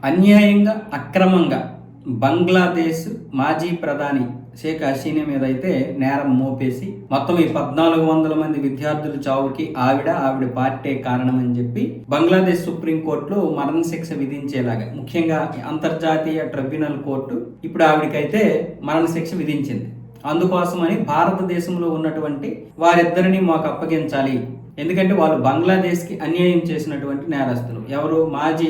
అన్యాయంగా అక్రమంగా బంగ్లాదేశ్ మాజీ ప్రధాని షేక్ హసీనా మీద అయితే నేరం మోపేసి మొత్తం ఈ 1400 మంది విద్యార్థుల చావుకి ఆవిడ పార్టీ కారణమని చెప్పి బంగ్లాదేశ్ సుప్రీంకోర్టులో మరణశిక్ష విధించేలాగా, ముఖ్యంగా అంతర్జాతీయ ట్రిబ్యునల్ కోర్టు ఇప్పుడు ఆవిడకైతే మరణశిక్ష విధించింది. అందుకోసమని భారతదేశంలో ఉన్నటువంటి వారిద్దరిని మాకు అప్పగించాలి, ఎందుకంటే వాళ్ళు బంగ్లాదేశ్కి అన్యాయం చేసినటువంటి నేరస్తులు. ఎవరు? మాజీ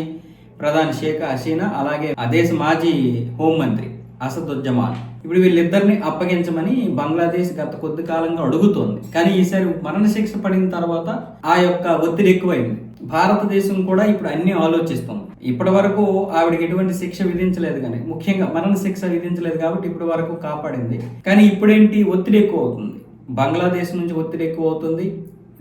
ప్రధాని షేక్ హసీనా, అలాగే ఆ దేశ మాజీ హోంమంత్రి అసదుజ్జమాన్. ఇప్పుడు వీళ్ళిద్దరిని అప్పగించమని బంగ్లాదేశ్ గత కొద్ది కాలంగా అడుగుతోంది. కానీ ఈసారి మరణశిక్ష పడిన తర్వాత ఆ యొక్క ఒత్తిడి ఎక్కువైంది. భారతదేశం కూడా ఇప్పుడు అన్ని ఆలోచిస్తుంది. ఇప్పటి వరకు ఆవిడకి ఎటువంటి శిక్ష విధించలేదు, కానీ ముఖ్యంగా మరణశిక్ష విధించలేదు కాబట్టి ఇప్పటి వరకు కాపాడింది. కానీ ఇప్పుడేంటి, ఒత్తిడి ఎక్కువ అవుతుంది. బంగ్లాదేశ్ నుంచి ఒత్తిడి ఎక్కువ అవుతుంది.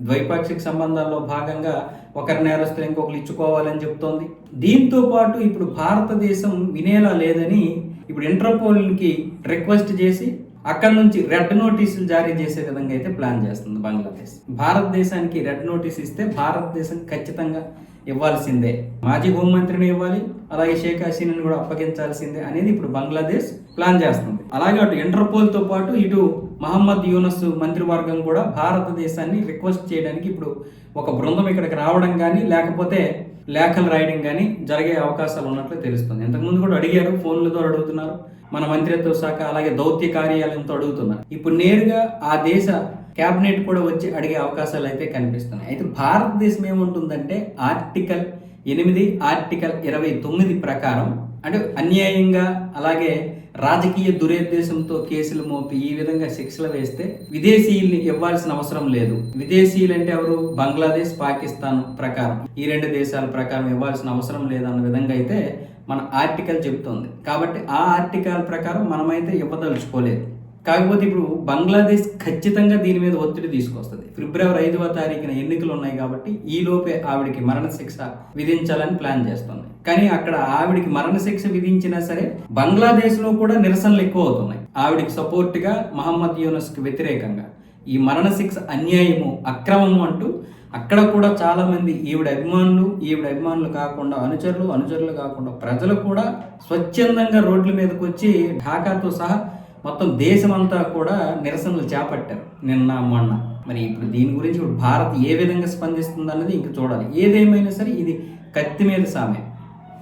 ద్వైపాక్షిక సంబంధాల్లో భాగంగా ఒకరి నేరస్తులు ఇంకొకరు ఇచ్చుకోవాలని చెప్తోంది. దీంతో పాటు ఇప్పుడు భారతదేశం వినేలా లేదని ఇప్పుడు ఇంటర్పోల్కి రిక్వెస్ట్ చేసి అక్కడి నుంచి రెడ్ నోటీసులు జారీ చేసే విధంగా అయితే ప్లాన్ చేస్తుంది బంగ్లాదేశ్. భారతదేశానికి రెడ్ నోటీస్ ఇస్తే భారతదేశం ఖచ్చితంగా ఇవ్వాల్సిందే, మాజీ హోంమంత్రిని ఇవ్వాలి, అలాగే షేక్ హసీనాని కూడా అప్పగించాల్సిందే అనేది ఇప్పుడు బంగ్లాదేశ్ ప్లాన్ చేస్తుంది. అలాగే అటు ఇంటర్పోల్తో పాటు ఇటు మహమ్మద్ యూనస్ మంత్రివర్గం కూడా భారతదేశాన్ని రిక్వెస్ట్ చేయడానికి ఇప్పుడు ఒక బృందం ఇక్కడికి రావడం కానీ లేకపోతే లేఖలు రాయడం కానీ జరిగే అవకాశాలు ఉన్నట్లు తెలుస్తుంది. ఇంతకుముందు కూడా అడిగారు, ఫోన్లతో అడుగుతున్నారు, మన మంత్రిత్వ శాఖ అలాగే దౌత్య కార్యాలయంతో అడుగుతున్నారు. ఇప్పుడు నేరుగా ఆ దేశ క్యాబినెట్ కూడా వచ్చి అడిగే అవకాశాలు అయితే కనిపిస్తున్నాయి. అయితే భారతదేశం ఏముంటుందంటే ఆర్టికల్ 8, ఆర్టికల్ 29 ప్రకారం, అంటే అన్యాయంగా అలాగే రాజకీయ దురుద్దేశంతో కేసులు మోపి ఈ విధంగా శిక్షలు వేస్తే విదేశీయుల్ని ఇవ్వాల్సిన అవసరం లేదు. విదేశీయులు అంటే ఎవరు? బంగ్లాదేశ్, పాకిస్తాన్ ప్రకారం, ఈ 2 దేశాల ప్రకారం ఇవ్వాల్సిన అవసరం లేదన్న విధంగా అయితే మన ఆర్టికల్ చెప్తోంది. కాబట్టి ఆ ఆర్టికల్ ప్రకారం మనమైతే ఇవ్వదలుచుకోలేదు. కాకపోతే ఇప్పుడు బంగ్లాదేశ్ ఖచ్చితంగా దీని మీద ఒత్తిడి తీసుకొస్తుంది. ఫిబ్రవరి 5వ తారీఖున ఎన్నికలు ఉన్నాయి కాబట్టి ఈ లోపే ఆవిడికి మరణశిక్ష విధించాలని ప్లాన్ చేస్తుంది. కానీ అక్కడ ఆవిడికి మరణశిక్ష విధించినా సరే బంగ్లాదేశ్లో కూడా నిరసనలు ఎక్కువ అవుతున్నాయి. ఆవిడికి సపోర్ట్గా మహమ్మద్ యూనస్కి వ్యతిరేకంగా ఈ మరణశిక్ష అన్యాయము, అక్రమము అంటూ అక్కడ కూడా చాలా మంది ఈవిడ అభిమానులు కాకుండా అనుచరులు కాకుండా ప్రజలు కూడా స్వచ్ఛందంగా రోడ్ల మీదకి వచ్చి ఢాకాతో సహా మొత్తం దేశమంతా కూడా నిరసనలు చేపట్టారు నిన్న మొన్న. మరి ఇప్పుడు దీని గురించి ఇప్పుడు భారత్ ఏ విధంగా స్పందిస్తుంది అన్నది ఇంక చూడాలి. ఏదేమైనా సరే ఇది కత్తి మీద సామే.